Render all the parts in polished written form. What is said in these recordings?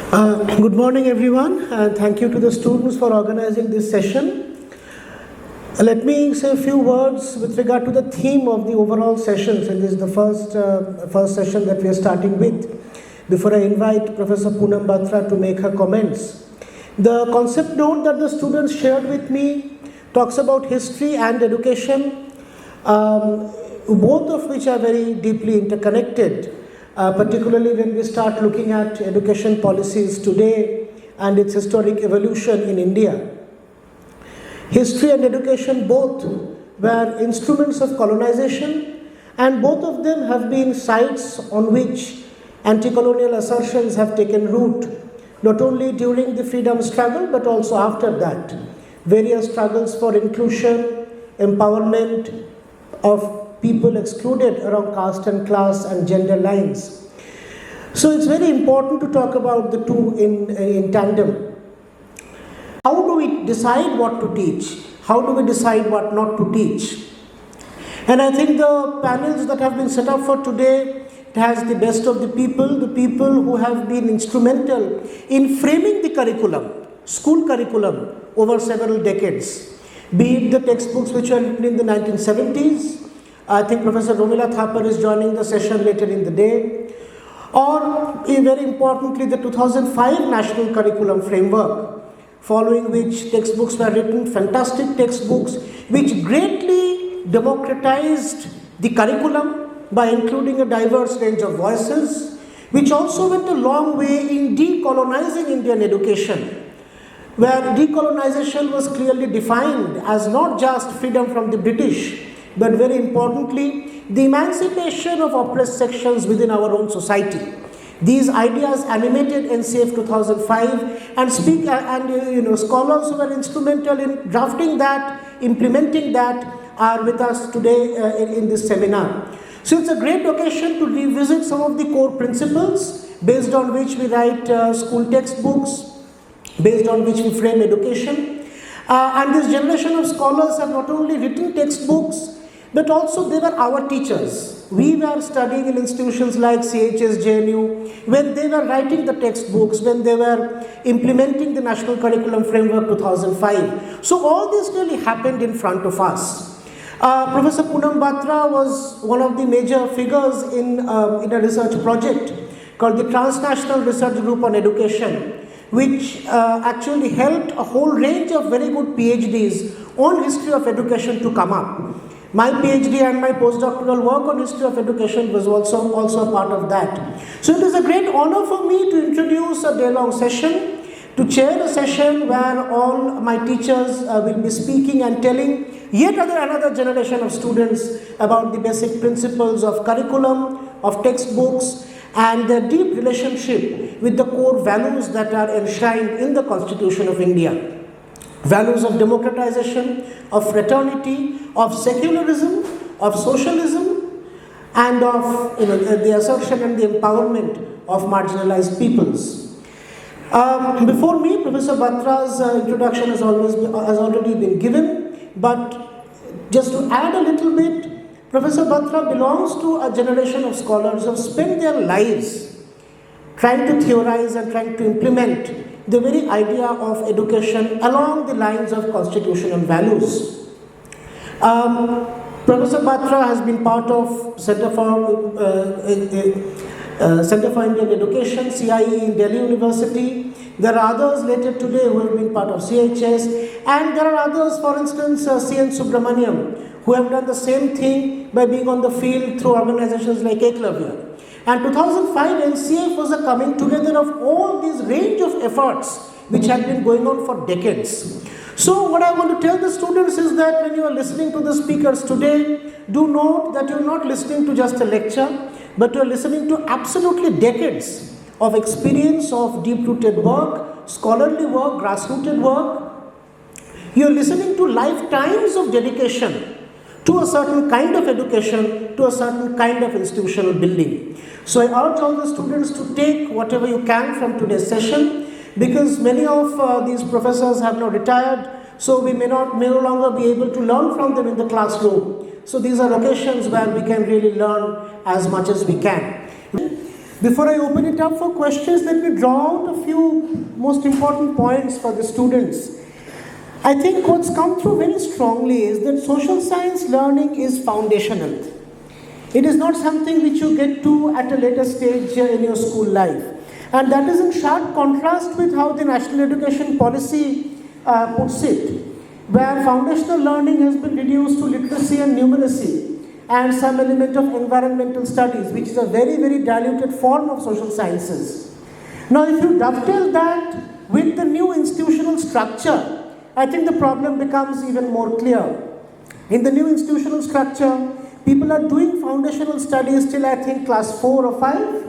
Good morning, everyone, and thank you to the students for organizing this session. Let me say a few words with regard to the theme of the overall session, and this is the first session that we are starting with, before I invite Professor Poonam Batra to make her comments. The concept note that the students shared with me talks about history and education, both of which are very deeply interconnected. Particularly when we start looking at education policies today and its historic evolution in India. History and education both were instruments of colonization, and both of them have been sites on which anti-colonial assertions have taken root, not only during the freedom struggle but also after that. Various struggles for inclusion, empowerment of people excluded along caste and class and gender lines. So it's very important to talk about the two in tandem. How do we decide what to teach? How do we decide what not to teach? And I think the panels that have been set up for today, it has the best of the people who have been instrumental in framing the curriculum, school curriculum, over several decades. Be it the textbooks which were written in the 1970s, I think Professor Romila Thapar is joining the session later in the day. Or, very importantly, the 2005 National Curriculum Framework, following which textbooks were written, fantastic textbooks, which greatly democratized the curriculum by including a diverse range of voices, which also went a long way in decolonizing Indian education, where decolonization was clearly defined as not just freedom from the British, but very importantly, the emancipation of oppressed sections within our own society. These ideas animated NCF 2005 and scholars who were instrumental in drafting that, implementing that, are with us today in this seminar. So it's a great occasion to revisit some of the core principles based on which we write school textbooks, based on which we frame education. And this generation of scholars have not only written textbooks, but also they were our teachers. We were studying in institutions like CHS, JNU, when they were writing the textbooks, when they were implementing the National Curriculum Framework 2005. So all this really happened in front of us. Professor Poonam Batra was one of the major figures in a research project called the Transnational Research Group on Education, which actually helped a whole range of very good PhDs on history of education to come up. My PhD and my postdoctoral work on history of education was also a part of that. So it is a great honor for me to introduce a day-long session, to chair a session where all my teachers will be speaking and telling yet another generation of students about the basic principles of curriculum, of textbooks, and their deep relationship with the core values that are enshrined in the Constitution of India. Values of democratization, of fraternity, of secularism, of socialism, and of the assertion and the empowerment of marginalized peoples. Before me, Professor Batra's introduction has already been given, but just to add a little bit, Professor Batra belongs to a generation of scholars who have spent their lives trying to theorize and trying to implement the very idea of education along the lines of constitutional values. Professor Batra has been part of Center for Indian Education, CIE in Delhi University. There are others later today who have been part of CHS, and there are others, for instance, C.N. Subramaniam, who have done the same thing by being on the field through organizations like Eklavya. And 2005 NCF was a coming together of all these range of efforts which had been going on for decades. So what I want to tell the students is that when you are listening to the speakers today, do note that you are not listening to just a lecture, but you are listening to absolutely decades of experience of deep-rooted work, scholarly work, grassrooted work. You are listening to lifetimes of dedication to a certain kind of education, to a certain kind of institutional building. So I urge all the students to take whatever you can from today's session, because many of these professors have now retired, so we may no longer be able to learn from them in the classroom. So these are occasions where we can really learn as much as we can. Before I open it up for questions, let me draw out a few most important points for the students. I think what's come through very strongly is that social science learning is foundational. It is not something which you get to at a later stage in your school life. And that is in sharp contrast with how the National Education Policy puts it, where foundational learning has been reduced to literacy and numeracy and some element of environmental studies, which is a very, very diluted form of social sciences. Now, if you dovetail that with the new institutional structure, I think the problem becomes even more clear. In the new institutional structure, people are doing foundational studies till I think class 4 or 5.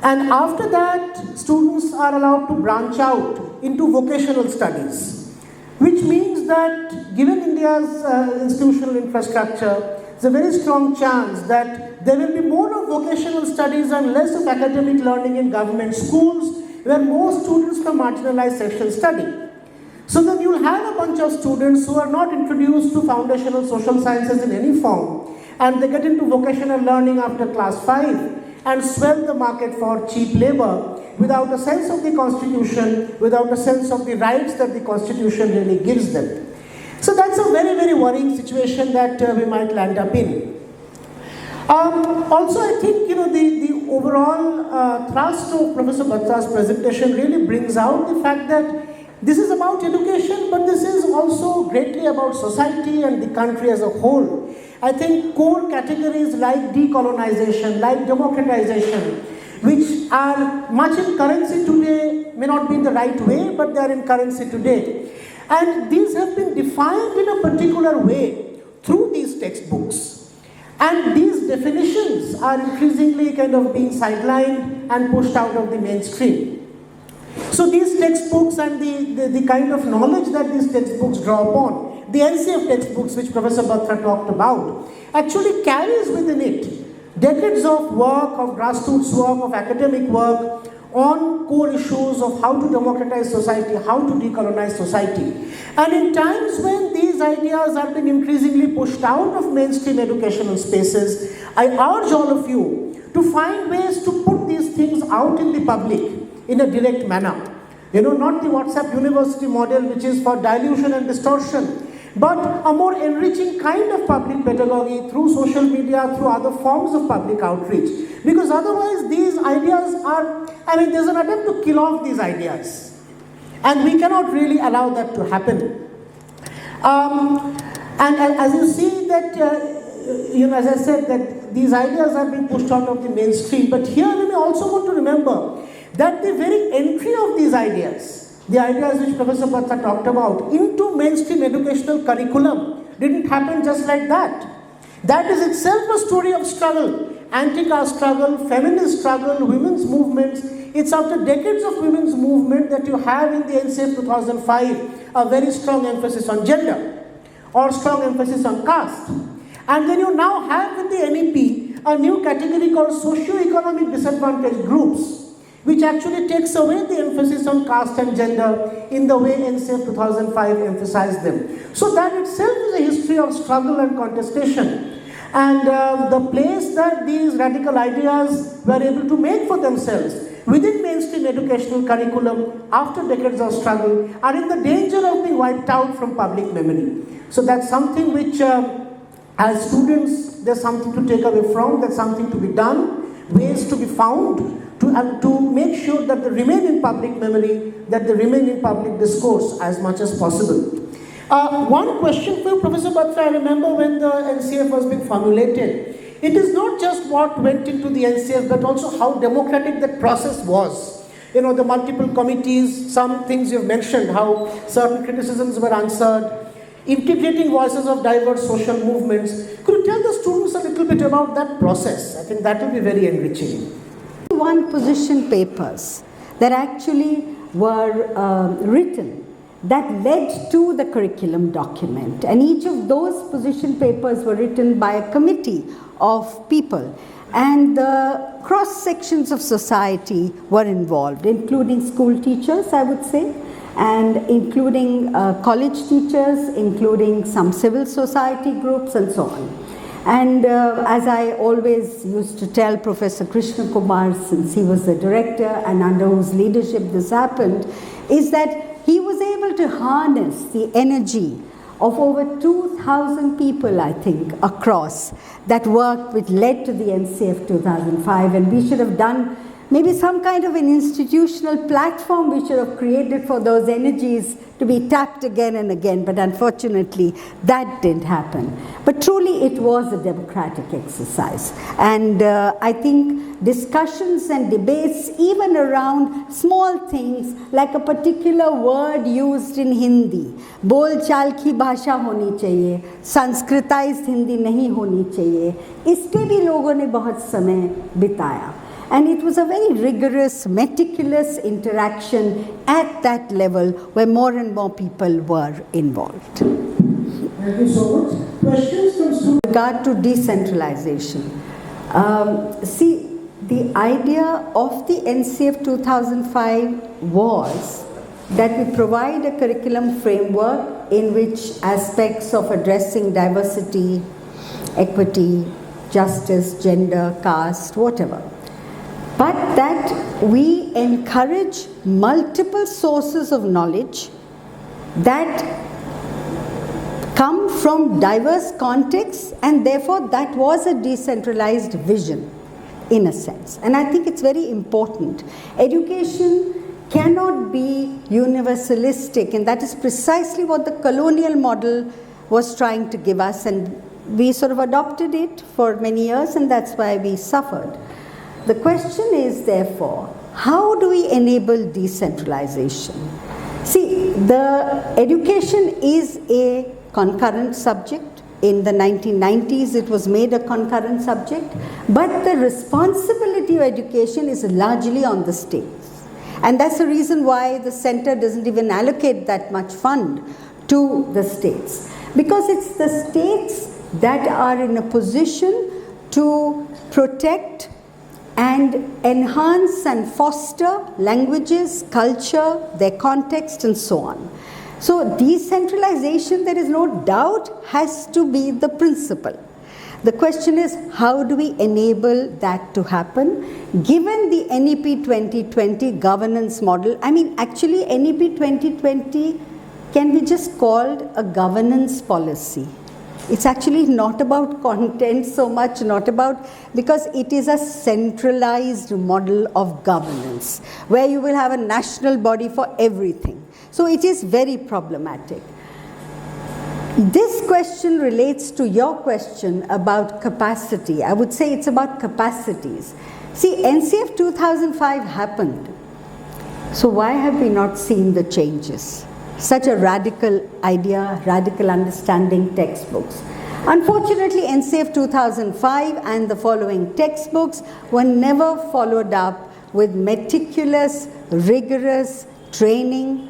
And after that, students are allowed to branch out into vocational studies, which means that given India's institutional infrastructure, there's a very strong chance that there will be more of vocational studies and less of academic learning in government schools, where more students from marginalized sections study. So then you'll have a bunch of students who are not introduced to foundational social sciences in any form, and they get into vocational learning after class 5 and swell the market for cheap labor without a sense of the constitution, without a sense of the rights that the constitution really gives them. So that's a very, very worrying situation that we might land up in. Also, I think the overall thrust of Professor Batra's presentation really brings out the fact that this is about education, but this is also greatly about society and the country as a whole. I think core categories like decolonization, like democratization, which are much in currency today, may not be in the right way, but they are in currency today. And these have been defined in a particular way through these textbooks. And these definitions are increasingly kind of being sidelined and pushed out of the mainstream. So these textbooks and the kind of knowledge that these textbooks draw upon, the NCF textbooks which Professor Batra talked about, actually carries within it decades of work, of grassroots work, of academic work on core issues of how to democratize society, how to decolonize society. And in times when these ideas are being increasingly pushed out of mainstream educational spaces, I urge all of you to find ways to put these things out in the public in a direct manner. Not the WhatsApp University model, which is for dilution and distortion, but a more enriching kind of public pedagogy through social media, through other forms of public outreach. Because otherwise these ideas are, there's an attempt to kill off these ideas. And we cannot really allow that to happen. And as you see that, as I said, that these ideas are being pushed out of the mainstream. But here we may also want to remember that the very entry of these ideas, the ideas which Professor Batra talked about, into mainstream educational curriculum didn't happen just like that. That is itself a story of struggle, anti-caste struggle, feminist struggle, women's movements. It's after decades of women's movement that you have in the NCF 2005 a very strong emphasis on gender or strong emphasis on caste. And then you now have with the NEP a new category called socio-economic disadvantaged groups, which actually takes away the emphasis on caste and gender in the way NCF 2005 emphasized them. So that itself is a history of struggle and contestation. And the place that these radical ideas were able to make for themselves within mainstream educational curriculum after decades of struggle are in the danger of being wiped out from public memory. So that's something which, as students, there's something to take away from, there's something to be done, ways to be found, to make sure that they remain in public memory, that they remain in public discourse as much as possible. One question for you, Professor Batra, I remember when the NCF was being formulated, it is not just what went into the NCF, but also how democratic that process was. The multiple committees, some things you've mentioned, how certain criticisms were answered, integrating voices of diverse social movements. Could you tell the students a little bit about that process? I think that will be very enriching. One position papers that actually were written that led to the curriculum document, and each of those position papers were written by a committee of people, and the cross sections of society were involved, including school teachers, I would say, and including college teachers, including some civil society groups and so on. And as I always used to tell Professor Krishna Kumar, since he was the director and under whose leadership this happened, is that he was able to harness the energy of over 2,000 people, I think, across that worked, which led to the NCF 2005. And we should have done maybe some kind of an institutional platform we should have created for those energies to be tapped again and again, but unfortunately that didn't happen. But truly it was a democratic exercise, and I think discussions and debates even around small things like a particular word used in Hindi, बोल चाल की भाषा होनी चाहिए, संस्कृताइज्ड हिंदी नहीं होनी चाहिए, इस पे भी लोगों ने बहुत समय बिताया. And it was a very rigorous, meticulous interaction at that level where more and more people were involved. Thank you so much. Questions from students? With regard to decentralization, see, the idea of the NCF 2005 was that we provide a curriculum framework in which aspects of addressing diversity, equity, justice, gender, caste, whatever, but that we encourage multiple sources of knowledge that come from diverse contexts, and therefore that was a decentralized vision in a sense. And I think it's very important. Education cannot be universalistic, and that is precisely what the colonial model was trying to give us, and we sort of adopted it for many years, and that's why we suffered. The question is, therefore, how do we enable decentralization? See, the education is a concurrent subject. In the 1990s, it was made a concurrent subject, but the responsibility of education is largely on the states. And that's the reason why the center doesn't even allocate that much fund to the states. Because it's the states that are in a position to protect and enhance and foster languages, culture, their context, and so on. So decentralization, there is no doubt, has to be the principle. The question is, how do we enable that to happen? Given the NEP 2020 governance model, I mean, actually NEP 2020 can be just called a governance policy. It's actually not about content so much, not about, because it is a centralized model of governance where you will have a national body for everything. So it is very problematic. This question relates to your question about capacity. I would say it's about capacities. See, NCF 2005 happened. So why have we not seen the changes? Such a radical idea, radical understanding textbooks. Unfortunately, NCF 2005 and the following textbooks were never followed up with meticulous, rigorous training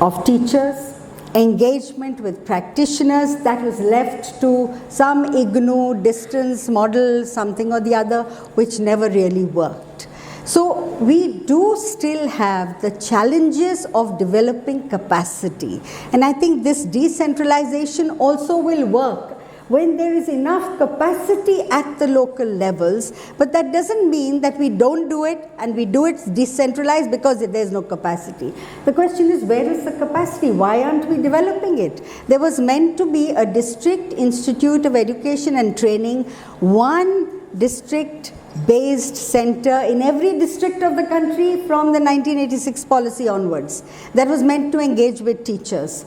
of teachers, engagement with practitioners. That was left to some IGNOU distance model, something or the other, which never really worked. So we do still have the challenges of developing capacity, and I think this decentralization also will work when there is enough capacity at the local levels, but that doesn't mean that we don't do it and we do it decentralized because there's no capacity. The question is, where is the capacity? Why aren't we developing it? There was meant to be a district institute of education and training, one district based center in every district of the country from the 1986 policy onwards that was meant to engage with teachers.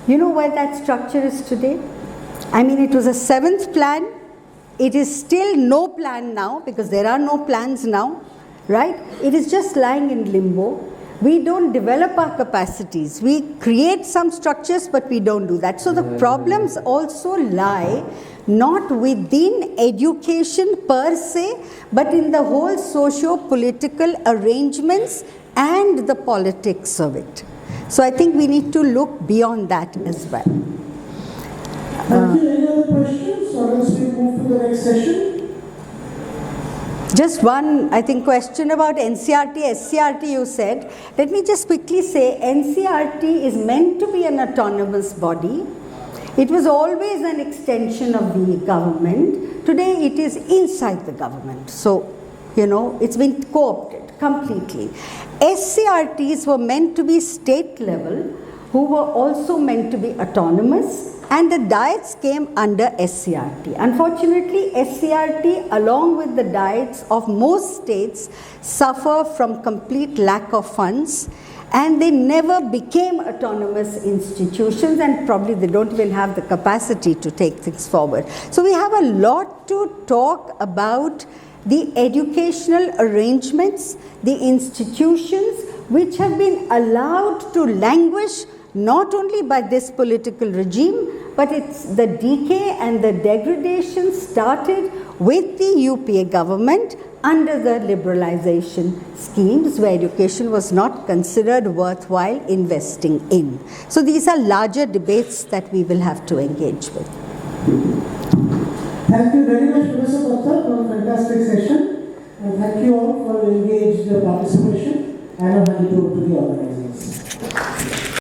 You know where that structure is today? I mean, it was a 7th plan. It is still no plan now because there are no plans now, right? It is just lying in limbo. We don't develop our capacities. We create some structures, but we don't do that. So the problems also lie not within education per se, but in the whole socio-political arrangements and the politics of it. So I think we need to look beyond that as well. Thank you. Any other questions, or else we move to the next session? Just one, I think, question about NCRT, SCRT you said. Let me just quickly say, NCRT is meant to be an autonomous body. It was always an extension of the government. Today it is inside the government. So, you know, it's been co-opted completely. SCRTs were meant to be state level, who were also meant to be autonomous, and the diets came under SCRT. Unfortunately, SCRT, along with the diets of most states, suffer from complete lack of funds, and they never became autonomous institutions, and probably they don't even have the capacity to take things forward. So we have a lot to talk about the educational arrangements, the institutions which have been allowed to languish not only by this political regime, but it's the decay and the degradation started with the UPA government under the liberalization schemes where education was not considered worthwhile investing in. So these are larger debates that we will have to engage with. Thank you very much, Professor Batra, for a fantastic session. And thank you all for your engaged participation. And I'll hand it over to the organizer.